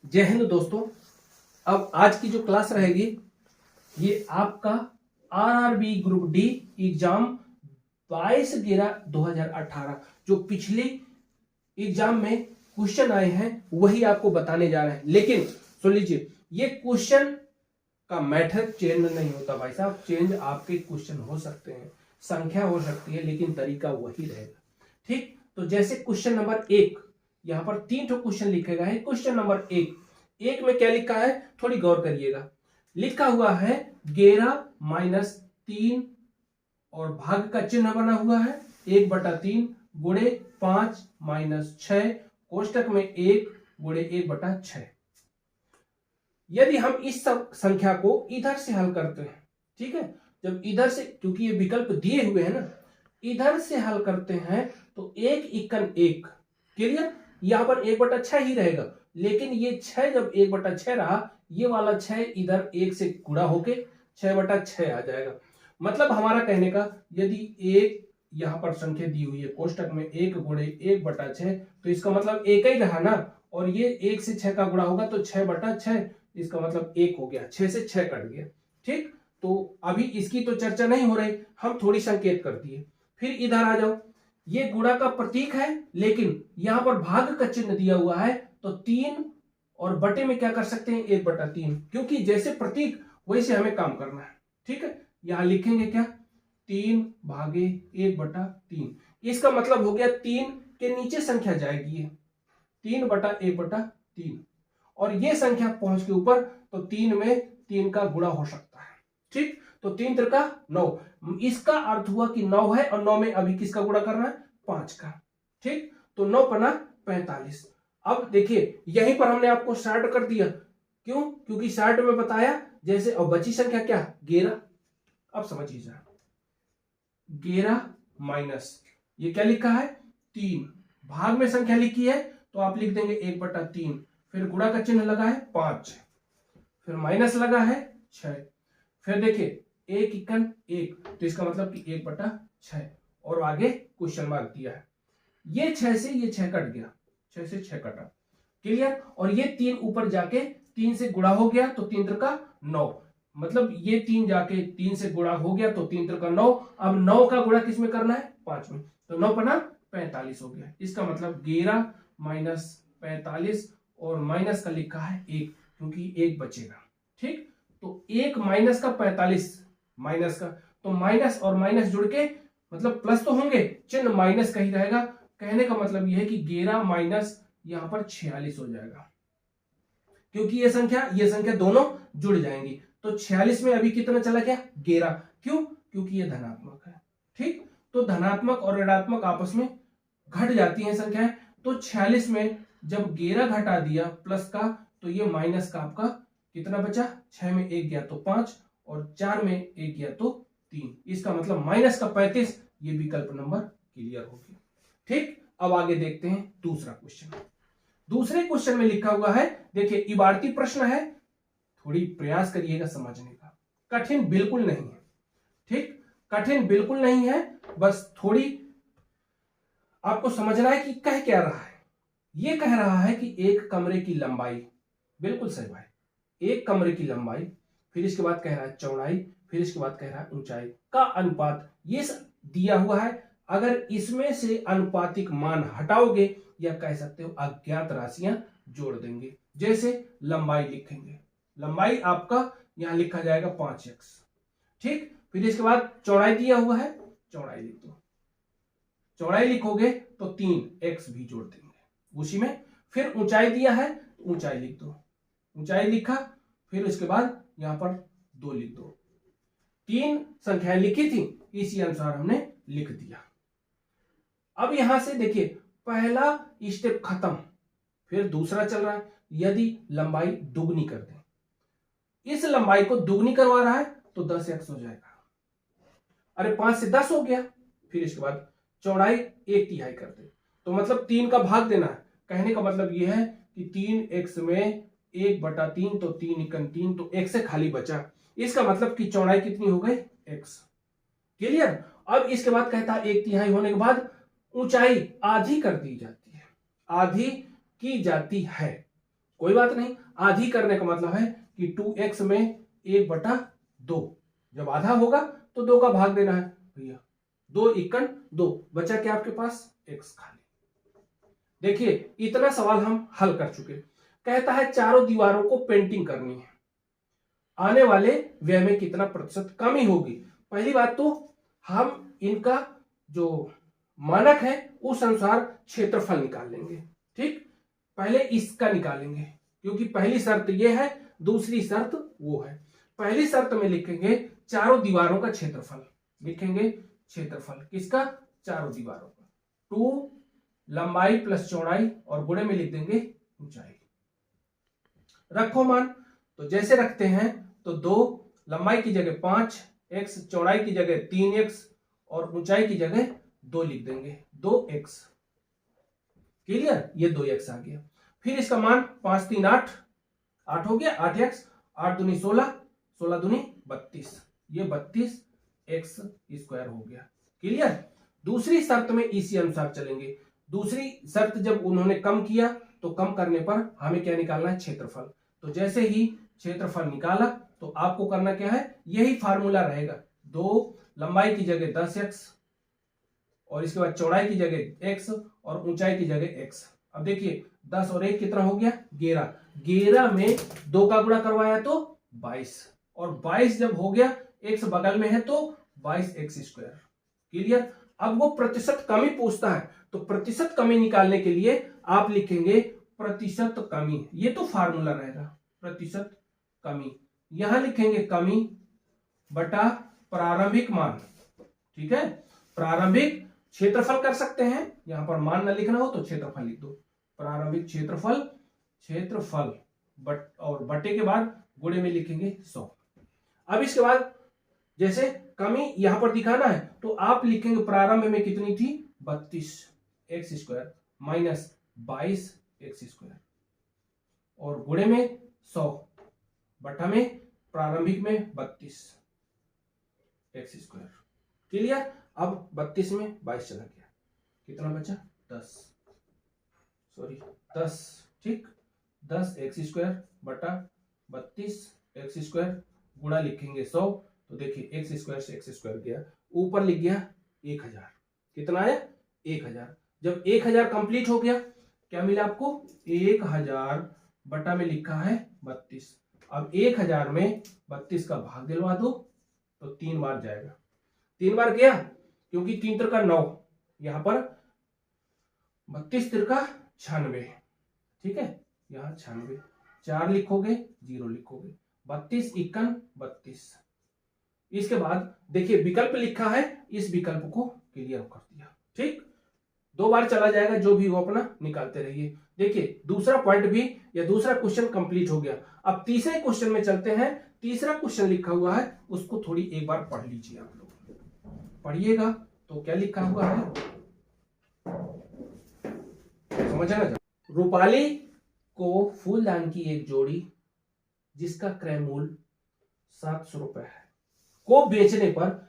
जय हिंद दोस्तों। अब आज की जो क्लास रहेगी ये आपका आरआरबी ग्रुप डी एग्जाम 22/11/2018 जो पिछले एग्जाम में क्वेश्चन आए हैं वही आपको बताने जा रहे हैं। लेकिन सुन लीजिए, ये क्वेश्चन का मेथड चेंज नहीं होता भाई साहब। चेंज आपके क्वेश्चन हो सकते हैं, संख्या हो सकती है, लेकिन तरीका वही रहेगा। ठीक, तो जैसे क्वेश्चन नंबर 1, यहां पर 3 ठो क्वेश्चन लिखे गए हैं। क्वेश्चन नंबर 1 में क्या लिखा है, थोड़ी गौर करिएगा। लिखा हुआ है 11-3 और भाग का चिन्ह बना हुआ है 1/3 गुणे 5-6 कोष्टक में 1 गुणे 1/6। यदि हम इस सब संख्या को इधर से हल करते हैं, ठीक है, जब इधर से, क्योंकि ये विकल्प दिए हुए हैं ना, इधर से हल करते हैं तो 1-1 क्लियर, यहां पर 1/6 ही रहेगा। लेकिन ये 6 जब 1/6 रहा, ये वाला 6 इधर 1 से गुणा होके 6/6 आ जाएगा। मतलब हमारा कहने का, यदि एक यहां पर संख्या दी हुई है कोष्टक में 1 गुणे 1/6, तो इसका मतलब एक ही रहा ना, और ये 1 से 6 का गुणा होगा तो 6/6, इसका मतलब 1 हो गया, 6 से 6 कट गया। ठीक, तो अभी इसकी तो चर्चा नहीं हो रही, हम थोड़ी संकेत कर दिए। फिर इधर आ जाओ, ये गुणा का प्रतीक है, लेकिन यहां पर भाग का चिन्ह दिया हुआ है, तो 3 और बटे में क्या कर सकते हैं, 1/3, क्योंकि जैसे प्रतीक वैसे हमें काम करना है। ठीक है, यहां लिखेंगे क्या, 3/1/3। इसका मतलब हो गया 3 के नीचे संख्या जाएगी, 3/1/3, और ये संख्या पहुंच के ऊपर, तो 3 में 3 का गुणा हो सकता है। ठीक, तो 3 त्रिका 9, इसका अर्थ हुआ कि 9 है, और 9 में अभी किसका गुणा करना है, 5 का। ठीक, तो 9×5 45। अब देखिए, यहीं पर हमने आपको शार्ट कर दिया। क्यों, क्योंकि शार्ट में बताया जैसे, और बची संख्या क्या, 11। अब समझिए जरा, 11 माइनस ये क्या लिखा है, 3, भाग में संख्या लिखी है तो आप लिख देंगे 1/3, फिर गुणा का चिन्ह लगा है 5, फिर माइनस लगा है 6, फिर देखिए 1-1, तो इसका मतलब कि 1/6, और आगे क्वेश्चन मार्क दिया है। ये 6 से ये 6 कट गया, 6 से 6 कटा, क्लियर, और ये 3 ऊपर जाके 3 से गुणा हो गया, तो 3 त्रिका 9, मतलब ये 3 जाके 3 से गुणा हो गया, तो 3 त्रिका 9। अब 9 का गुणा किस में करना है, 5 में, तो 9×5 45 हो गया। इसका मतलब 11 माइनस 45, और माइनस का लिखा है 1, क्योंकि 1 बचेगा। ठीक, तो 1 माइनस का 45 माइनस का, तो माइनस और माइनस जुड़ के मतलब प्लस तो होंगे, चिन्ह माइनस का ही रहेगा। कहने का मतलब यह है कि 11 माइनस यहां पर 46 हो जाएगा, क्योंकि ये संख्या दोनों जुड़ जाएंगी। तो 46 में अभी कितना चला गया, 11, क्यों, क्योंकि ये धनात्मक है। ठीक, तो धनात्मक और ऋणात्मक आपस में घट जाती हैं संख्याएं, तो 46 में जब 11 घटा दिया प्लस का, तो ये माइनस का आपका कितना बचा, 6 में 1 गया तो 5, और 4 में 1 गया तो 3, इसका मतलब माइनस का 35। ये विकल्प नंबर क्लियर हो गया। ठीक, अब आगे देखते हैं दूसरा क्वेश्चन। दूसरे क्वेश्चन में लिखा हुआ है, देखिए इबारती प्रश्न है, थोड़ी प्रयास करिएगा समझने का, कठिन बिल्कुल नहीं है। ठीक, कठिन बिल्कुल नहीं है, बस थोड़ी आपको समझना है कि कह क्या रहा है। ये कह रहा है कि एक कमरे की लंबाई, बिल्कुल सही भाई, एक कमरे की लंबाई, फिर इसके बाद कह रहा है चौड़ाई, फिर इसके बाद कह रहा है ऊंचाई का अनुपात, ये दिया हुआ है। अगर इसमें से अनुपातिक मान हटाओगे, या कह सकते हो अज्ञात राशियां जोड़ देंगे, जैसे लंबाई लिखेंगे, लंबाई आपका यहां लिखा जाएगा 5x। ठीक, फिर इसके बाद चौड़ाई दिया हुआ है, चौड़ाई लिख दो, चौड़ाई लिखोगे तो 3x भी जोड़ देंगे उसी में। फिर ऊंचाई दिया है तो ऊंचाई लिख दो, ऊंचाई लिखा, फिर इसके बाद यहां पर 2 लिख दो। 3 संख्याएं लिखी थी, इसी अनुसार हमने लिख दिया। अब यहां से देखिए, पहला स्टेप खत्म, फिर दूसरा चल रहा है। यदि लंबाई दुगनी कर दें, इस लंबाई को दुगनी करवा रहा है तो 10x हो जाएगा। अरे 5 से 10 हो गया, फिर इसके बाद चौड़ाई 1/3 कर दे, तो मतलब 3 का भाग देना है। कहने का मतलब यह है कि 3x में 1/3, तो 3×3, तो x से खाली बचा, इसका मतलब कि चौड़ाई कितनी हो गई, x। क्लियर, अब इसके बाद कहता है 1/3 होने के बाद ऊंचाई आधी कर दी जाती है, आधी की जाती है। कोई बात नहीं, आधी करने का मतलब है कि 2x में 1/2, जब आधा होगा तो 2 का भाग देना है भैया, 2 इक्कन 2, बचा क्या आपके पास x खाली। देखिए इतना सवाल हम हल कर चुके। कहता है चारों दीवारों को पेंटिंग करनी है, आने वाले व्यय में कितना प्रतिशत कमी होगी। पहली बात तो हम इनका जो मानक है उस अनुसार क्षेत्रफल निकाल लेंगे। ठीक, पहले इसका निकालेंगे क्योंकि पहली शर्त ये है, दूसरी शर्त वो है। पहली शर्त में लिखेंगे चारों दीवारों का क्षेत्रफल, लिखेंगे क्षेत्रफल किसका, चारों दीवारों का, 2 लंबाई प्लस चौड़ाई और गुणे में लिख देंगे ऊंचाई। रखो मान, तो जैसे रखते हैं तो 2 लंबाई की जगह 5x, चौड़ाई की जगह 3x और ऊंचाई की जगह 2 लिख देंगे, 2x। क्लियर, ये 2x आ गया। फिर इसका मान 5 3 8, 8 हो गया, 8x, 8 दूनी 16, 16 दूनी 32, ये 32x² हो गया। क्लियर। दूसरी शर्त में इसी अनुसार चलेंगे। दूसरी शर्त जब उन्होंने कम किया तो कम करने पर हमें क्या निकालना है, क्षेत्रफल। तो जैसे ही क्षेत्रफल निकाला तो आपको करना क्या है, यही फार्मूला रहेगा, 2 लंबाई की जगह 10x और इसके बाद चौड़ाई की जगह x और ऊंचाई की जगह x। अब देखिए 10 और 1 कितना हो गया, 11, 11 में 2 का गुणा करवाया तो 22, और 22 जब हो गया x बगल में है तो 22x²। क्लियर। अब वो प्रतिशत कमी पूछता है, तो प्रतिशत कमी निकालने के लिए आप लिखेंगे प्रतिशत कमी, ये तो फार्मूला रहेगा, प्रतिशत कमी, यहां लिखेंगे कमी बटा प्रारंभिक मान। ठीक है, प्रारंभिक क्षेत्रफल कर सकते हैं, यहां पर मान ना लिखना हो तो क्षेत्रफल लिख दो, प्रारंभिक क्षेत्रफल, क्षेत्रफल और बटे के बाद गुणे में लिखेंगे 100। अब इसके बाद जैसे कमी यहां पर दिखाना है तो आप लिखेंगे प्रारंभ में कितनी थी, 32x² माइनस 22x² और गुणे में 100 बटा में प्रारंभिक में 32x²। क्लियर। अब 32 में 22 चला गया, कितना बचा 10, सॉरी 10। ठीक, 10x² बटा 32x² गुणा लिखेंगे 100, तो देखिए x² से x² गया, ऊपर लिख गया 1000, कितना आया 1000। जब 1000 कंप्लीट हो गया क्या मिला आपको, 1000 बटा में लिखा है 32। अब 1000 में 32 का भाग दिलवा दो तो 3 बार जाएगा, 3 बार गया क्योंकि 3 त्रिका 9, यहां पर 32 त्रिका 96। ठीक है, यहां 96, 4 लिखोगे 0 लिखोगे, 32 इक्कन 32। इसके बाद देखिए विकल्प लिखा है, इस विकल्प को क्लियर कर दिया। ठीक, 2 बार चला जाएगा, जो भी हो अपना निकालते रहिए। देखिए दूसरा पॉइंट भी या दूसरा क्वेश्चन कंप्लीट हो गया। अब तीसरे क्वेश्चन में चलते हैं। तीसरा क्वेश्चन लिखा हुआ है, उसको थोड़ी एक बार पढ़ लीजिए, आप लोग पढ़िएगा तो क्या लिखा हुआ है समझ ना। रूपाली को फूलदान की एक जोड़ी जिसका क्रय मूल्य 700 रुपए है को बेचने पर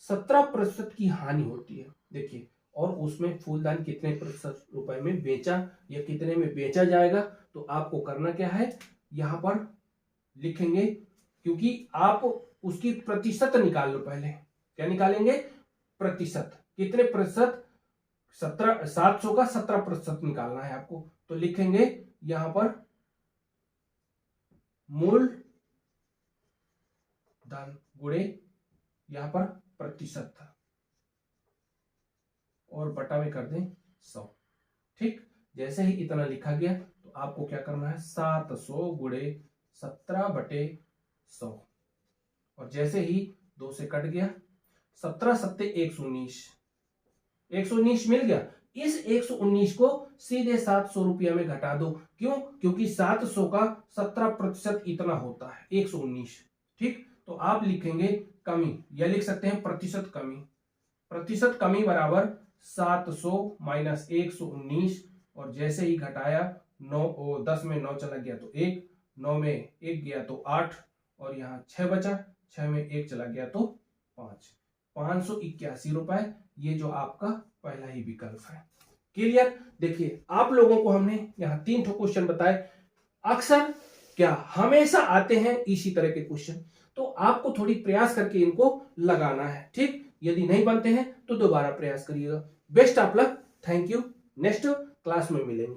17% की हानि होती है। देखिए, और उसमें फूलदान कितने प्रतिशत रुपए में बेचा या कितने में बेचा जाएगा, तो आपको करना क्या है, यहां पर लिखेंगे, क्योंकि आप उसकी प्रतिशत निकाल लो। पहले क्या निकालेंगे, प्रतिशत, कितने प्रतिशत, 700 का 17% निकालना है आपको, तो लिखेंगे यहां पर मूल धन गुणे यहां पर प्रतिशत था और बटा में कर दें 100। ठीक, जैसे ही इतना लिखा गया तो आपको क्या करना है, 700 गुणे 17/100 और जैसे ही 2 से कट गया, 17 सत्ते 119, 119 मिल गया। इस 119 को सीधे 700 रुपया में घटा दो। क्यों, क्योंकि 700 का 17% इतना होता है 119। ठीक, तो आप लिखेंगे कमी, या लिख सकते हैं प्रतिशत कमी। प्रतिशत कमी बराबर 700 माइनस 119 और जैसे ही घटाया 9, 10 में 9 चला गया तो 1, 9 में 1 गया तो 8 और यहाँ 6 बचा, 6 में 1 चला गया तो 5, 581 रुपए। ये जो आपका पहला ही विकल्प है। क्लियर। देखिए आप लोगों को हमने यहाँ 3 क्वेश्चन बताए, अक्सर क्या हमेशा आते हैं इसी तरह के क्वेश्चन, तो आपको थोड़ी प्रयास करके इनको लगाना है। ठीक, यदि नहीं बनते हैं तो दोबारा प्रयास करिएगा। Best of luck, thank you, next class में मिलेंगे।